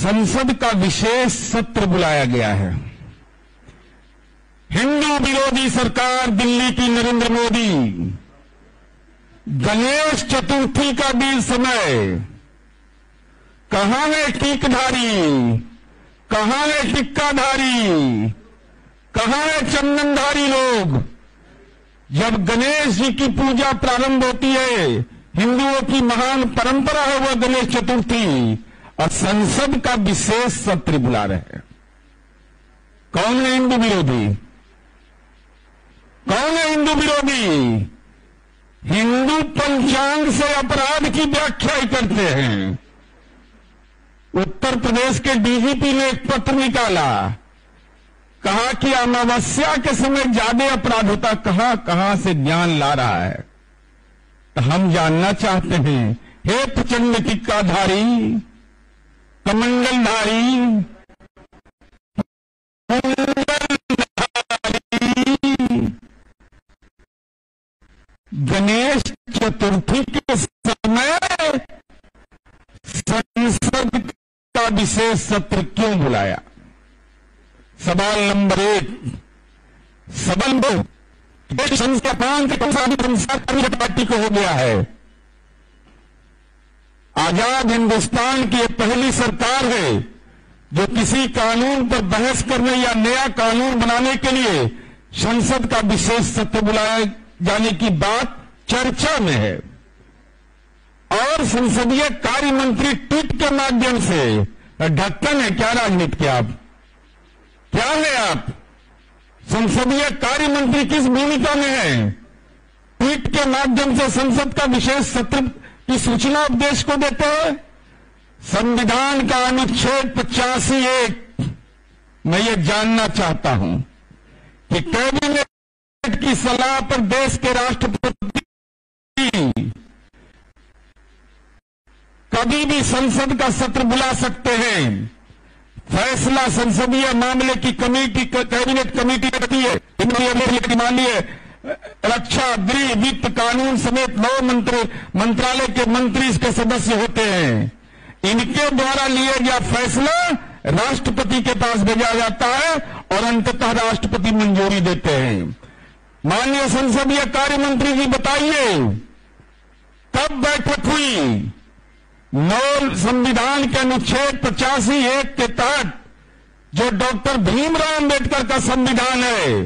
संसद का विशेष सत्र बुलाया गया है। हिंदू विरोधी सरकार दिल्ली की नरेंद्र मोदी गणेश चतुर्थी का भी समय, कहां है टीकधारी, कहां है टिक्काधारी, कहां है चंदनधारी लोग। जब गणेश जी की पूजा प्रारंभ होती है, हिंदुओं की महान परंपरा है वह गणेश चतुर्थी, और संसद का विशेष सत्र बुला रहे हैं। कौन है हिंदू विरोधी? कौन है हिंदू विरोधी? हिंदू पंचांग से अपराध की व्याख्या ही करते हैं। उत्तर प्रदेश के डीजीपी ने एक पत्र निकाला, कहा कि अमावस्या के समय ज्यादा अपराध होता। कहां से ज्ञान ला रहा है? तो हम जानना चाहते हैं, हे प्रचंड टिक्काधारी, कमंडलधारी, गणेश चतुर्थी के समय संसद का विशेष सत्र क्यों बुलाया? सवाल नंबर 1। सवाल 2, संस्थान के पार्टी को हो गया है। आजाद हिंदुस्तान की पहली सरकार है जो किसी कानून पर बहस करने या नया कानून बनाने के लिए संसद का विशेष सत्र बुलाए जाने की बात चर्चा में है। और संसदीय कार्य मंत्री ट्वीट के माध्यम से, ढक्कन है क्या राजनीति के? आप क्या है? आप संसदीय कार्य मंत्री किस भूमिका में है? ट्वीट के माध्यम से संसद का विशेष सत्र की सूचना देश को देते हैं। संविधान का अनुच्छेद 85(1) मैं ये जानना चाहता हूं कि कैबिनेट की सलाह पर देश के राष्ट्रपति कभी भी संसद का सत्र बुला सकते हैं। फैसला संसदीय मामले की कमेटी, कैबिनेट कमेटी करती है। माननीय रक्षा, गृह, वित्त, कानून समेत 9 मंत्रालय के मंत्री इसके सदस्य होते हैं। इनके द्वारा लिया गया फैसला राष्ट्रपति के पास भेजा जाता है और अंततः राष्ट्रपति मंजूरी देते हैं। माननीय संसदीय कार्य मंत्री जी बताइए, कब बैठक हुई? संविधान के अनुच्छेद 85(1) के तहत जो डॉक्टर भीमराव अंबेडकर का संविधान है,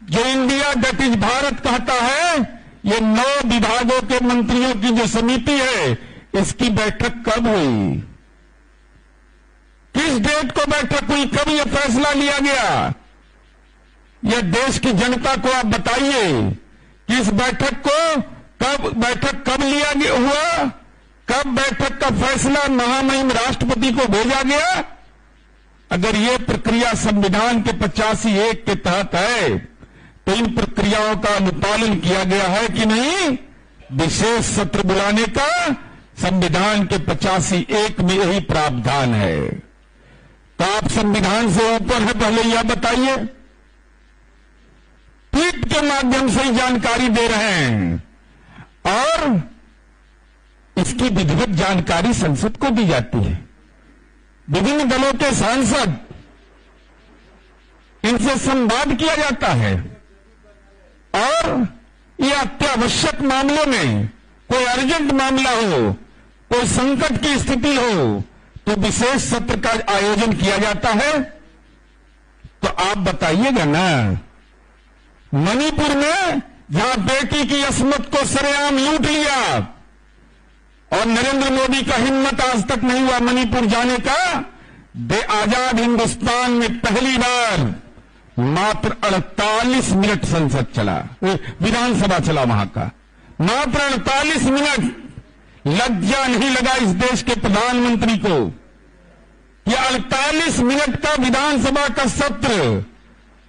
जो इंडिया दैट इज भारत कहता है, ये 9 विभागों के मंत्रियों की जो समिति है, इसकी बैठक कब हुई? किस डेट को बैठक हुई? कब यह फैसला लिया गया? यह देश की जनता को आप बताइए कि इस बैठक कब लिया गया हुआ? कब बैठक का फैसला महामहिम राष्ट्रपति को भेजा गया? अगर यह प्रक्रिया संविधान के 85(1) के तहत है तो इन प्रक्रियाओं का अनुपालन किया गया है कि नहीं? विशेष सत्र बुलाने का संविधान के 85(1) में यही प्रावधान है। तो आप संविधान से ऊपर है, पहले यह बताइए। ट्वीट के माध्यम से ही जानकारी दे रहे हैं और इसकी विधिवत जानकारी संसद को दी जाती है। विभिन्न दलों के सांसद, इनसे संवाद किया जाता है और ये अत्यावश्यक मामलों में, कोई अर्जेंट मामला हो, कोई संकट की स्थिति हो, तो विशेष सत्र का आयोजन किया जाता है। तो आप बताइएगा ना, मणिपुर में जहां बेटी की अस्मत को सरेआम लूट लिया और नरेंद्र मोदी का हिम्मत आज तक नहीं हुआ मणिपुर जाने का, आजाद हिंदुस्तान में पहली बार मात्र 48 मिनट संसद चला, विधानसभा चला वहां का, मात्र 48 मिनट। लज्जा नहीं लगा इस देश के प्रधानमंत्री को कि 48 मिनट का विधानसभा का सत्र,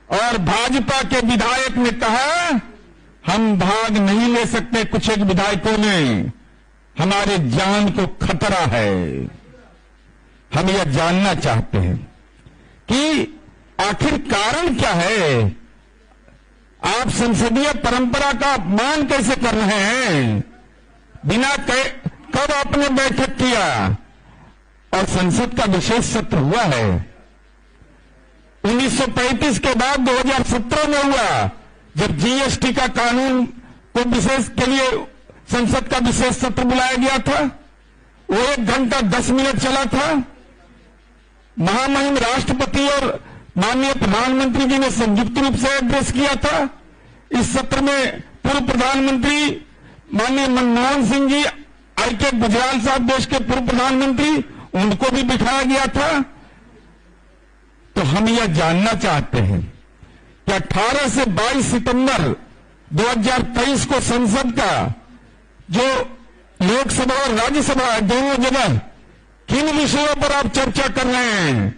और भाजपा के विधायक ने कहा हम भाग नहीं ले सकते। कुछ एक विधायकों ने, हमारे जान को खतरा है। हम यह जानना चाहते हैं कि आखिर कारण क्या है? आप संसदीय परंपरा का अपमान कैसे कर रहे हैं? बिना कब आपने बैठक किया और संसद का विशेष सत्र हुआ है। 1935 के बाद 2017 में हुआ, जब जीएसटी का कानून को विशेष के लिए संसद का विशेष सत्र बुलाया गया था। वो 1 घंटा 10 मिनट चला था। महामहिम राष्ट्रपति और माननीय प्रधानमंत्री जी ने संयुक्त रूप से एड्रेस किया था। इस सत्र में पूर्व प्रधानमंत्री माननीय मनमोहन सिंह जी, आईके गुजराल साहब देश के पूर्व प्रधानमंत्री, उनको भी बिठाया गया था। तो हम यह जानना चाहते हैं कि 18 से 22 सितंबर 2023 को संसद का जो लोकसभा और राज्यसभा है, दोनों जगह किन विषयों पर आप चर्चा कर रहे हैं,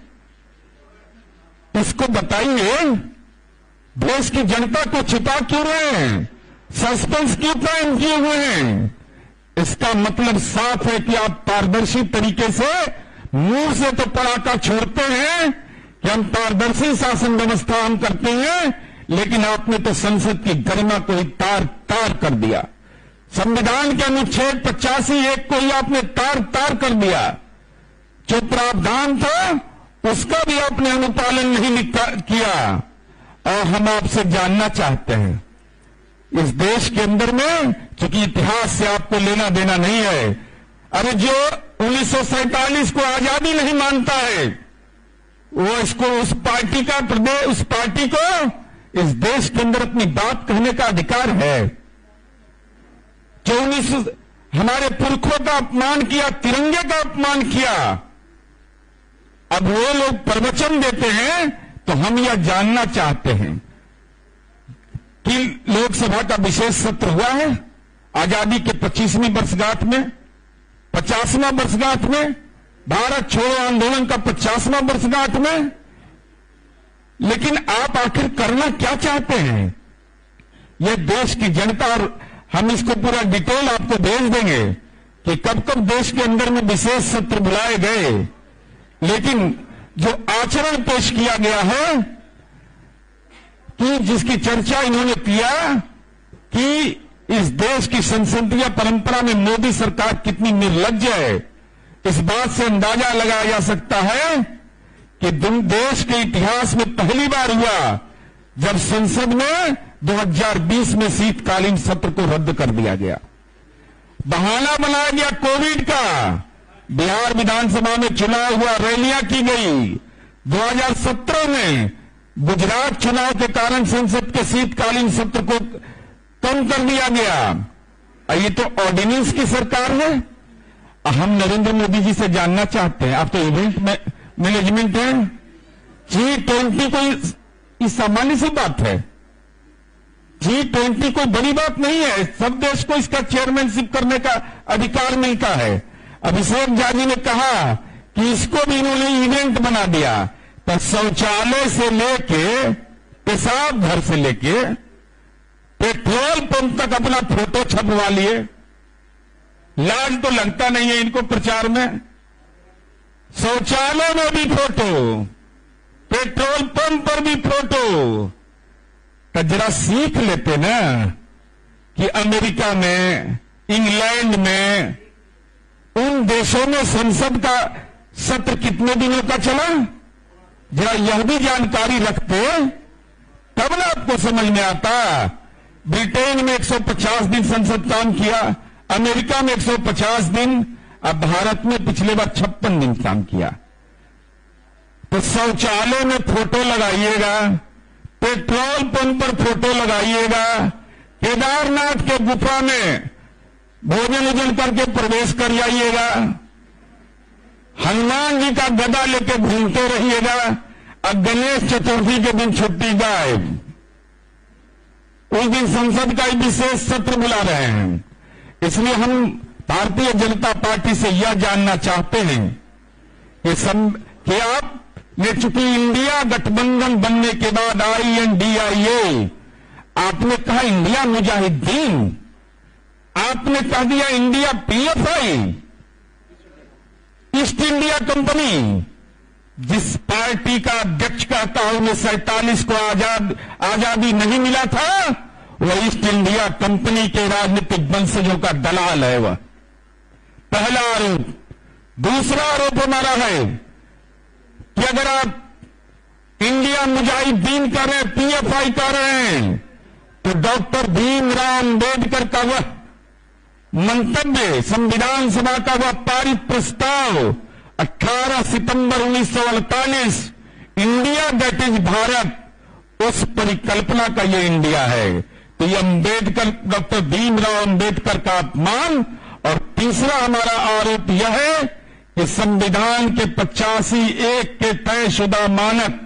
इसको बताइए। देश की जनता को छिपा क्यों रहे हैं, सस्पेंस क्यों कायम किए हुए हैं? इसका मतलब साफ है कि आप पारदर्शी तरीके से मुंह से तो पड़ाका छोड़ते हैं कि हम पारदर्शी शासन व्यवस्था हम करते हैं, लेकिन आपने तो संसद की गरिमा को ही तार तार कर दिया। संविधान के अनुच्छेद 85(1) को ही आपने तार तार कर दिया। जो प्रावधान था उसका भी आपने अनुपालन नहीं किया। और हम आपसे जानना चाहते हैं, इस देश के अंदर में, चूंकि इतिहास से आपको लेना देना नहीं है, अरे जो 1947 को आजादी नहीं मानता है, वो इसको उस पार्टी को इस देश के अंदर अपनी बात कहने का अधिकार है। जो हमारे पुरखों का अपमान किया, तिरंगे का अपमान किया, अब वो लोग प्रवचन देते हैं। तो हम यह जानना चाहते हैं कि लोकसभा का विशेष सत्र हुआ है आजादी के 25वीं वर्षगांठ में, 50वां वर्षगांठ में, भारत छोड़ो आंदोलन का 50वां वर्षगांठ में, लेकिन आप आखिर करना क्या चाहते हैं? यह देश की जनता, और हम इसको पूरा डिटेल आपको भेज देंगे कि कब कब देश के अंदर में विशेष सत्र बुलाए गए, लेकिन जो आचरण पेश किया गया है कि जिसकी चर्चा इन्होंने किया कि इस देश की संसदीय परंपरा में मोदी सरकार कितनी निर्लज्ज है, इस बात से अंदाजा लगाया जा सकता है कि देश के इतिहास में पहली बार हुआ जब संसद में 2020 में शीतकालीन सत्र को रद्द कर दिया गया। बहाना बनाया गया कोविड का। बिहार विधानसभा में चुनाव हुआ, रैलियां की गई। 2017 में गुजरात चुनाव के कारण संसद के शीतकालीन सत्र को कम कर दिया गया। ये तो ऑर्डिनेंस की सरकार है। हम नरेंद्र मोदी जी से जानना चाहते हैं, आप तो इवेंट मैनेजमेंट है, G20 कोई सामान्य सी बात है। G20 कोई बड़ी बात नहीं है, सब देश को इसका चेयरमैनशिप करने का अधिकार मिलता है। अभिषेक झा जी ने कहा कि इसको भी इन्होंने इवेंट बना दिया। तो शौचालय से लेके, पेशाब घर से लेके, पेट्रोल पंप तक अपना फोटो छपवा लिए। लाज तो लगता नहीं है इनको प्रचार में। शौचालय में भी फोटो, पेट्रोल पंप पर भी फोटो। तो जरा सीख लेते ना कि अमेरिका में, इंग्लैंड में, उन देशों में संसद का सत्र कितने दिनों का चला, जरा यह भी जानकारी रखते तब ना आपको समझ में आता। ब्रिटेन में 150 दिन संसद काम किया, अमेरिका में 150 दिन, अब भारत में पिछले बार 56 दिन काम किया। तो शौचालय में फोटो लगाइएगा, पेट्रोल पंप पर फोटो लगाइएगा, केदारनाथ के गुफा में भोजन वोजन करके प्रवेश कर जाइएगा, हनुमान जी का गदा लेके घूमते रहिएगा, और गणेश चतुर्थी के दिन छुट्टी गायब। उस दिन संसद का विशेष सत्र बुला रहे हैं। इसलिए हम भारतीय जनता पार्टी से यह जानना चाहते हैं कि आपने चूंकि इंडिया गठबंधन बनने के बाद INDIA, आपने कहा इंडिया मुजाहिदीन, आपने कह दिया India PFI, east India company. जिस पार्टी का अध्यक्ष कहता हूं 1947 को आजादी नहीं मिला था, वह ईस्ट इंडिया कंपनी के राजनीतिक वंशजों का दलाल है। वह पहला आरोप। दूसरा आरोप हमारा है कि अगर आप इंडिया मुजाहिदीन कर रहे हैं, पीएफआई कर रहे हैं, तो डॉक्टर भीमराव अंबेडकर का वह मंतव्य, संविधान सभा का वह पारित प्रस्ताव 18 सितंबर 1948, इंडिया दैट इज भारत, उस परिकल्पना का ये इंडिया है। तो ये अंबेडकर, डॉक्टर भीमराव अंबेडकर का अपमान। और तीसरा हमारा आरोप यह है कि संविधान के 85(1) के तयशुदा मानक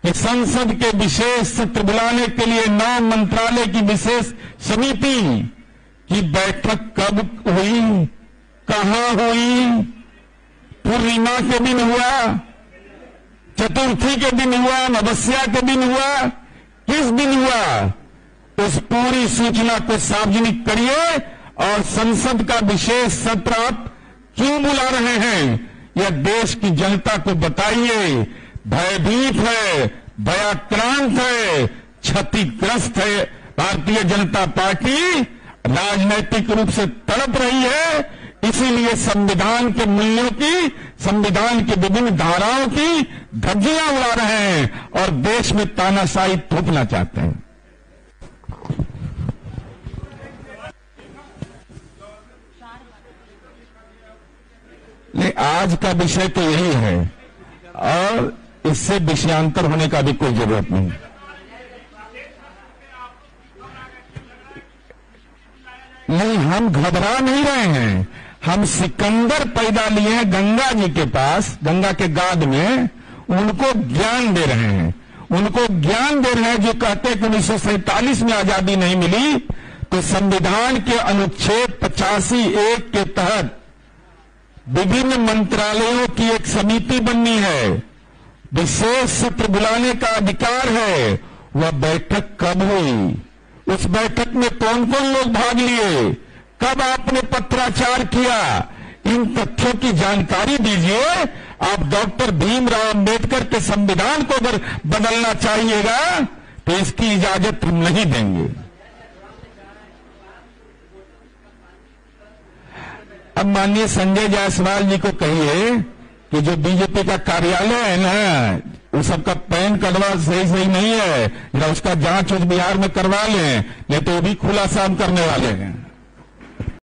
कि संसद के विशेष सत्र बुलाने के लिए 9 मंत्रालय की विशेष समिति की बैठक कब हुई, कहां हुई, पूर्णिमा के दिन हुआ, चतुर्थी के दिन हुआ, अमावस्या के दिन हुआ, किस दिन हुआ, उस पूरी सूचना को सार्वजनिक करिए। और संसद का विशेष सत्र आप क्यों बुला रहे हैं, यह देश की जनता को बताइए। भयभीत है, भयाक्रांत है, क्षतिग्रस्त है। भारतीय जनता पार्टी राजनैतिक रूप से तड़प रही है, इसीलिए संविधान के मूल्यों की, संविधान की विभिन्न धाराओं की धज्जियां उड़ा रहे हैं और देश में तानाशाही थोपना चाहते हैं। नहीं, आज का विषय तो यही है और इससे विषयांतर होने का भी कोई जरूरत नहीं। नहीं, हम घबरा नहीं रहे हैं, हम सिकंदर पैदा लिए हैं गंगा जी के पास, गंगा के गाद में, उनको ज्ञान दे रहे हैं, उनको ज्ञान दे रहे हैं जो कहते हैं कि 1947 में आजादी नहीं मिली, तो संविधान के अनुच्छेद 85(1) के तहत विभिन्न मंत्रालयों की एक समिति बननी है, विशेष सत्र बुलाने का अधिकार है। वह बैठक कब हुई, उस बैठक में कौन कौन लोग भाग लिए, कब आपने पत्राचार किया, इन तथ्यों की जानकारी दीजिए। आप डॉक्टर भीमराव अंबेडकर के संविधान को अगर बदलना चाहिएगा तो इसकी इजाजत हम नहीं देंगे। अब माननीय संजय जायसवाल जी को कहिए कि जो बीजेपी का कार्यालय है ना, वो सबका पैन कटवा सही नहीं है, जरा उसका जांच उस बिहार में करवा लें, नहीं तो वो भी खुलासा हम करने वाले हैं।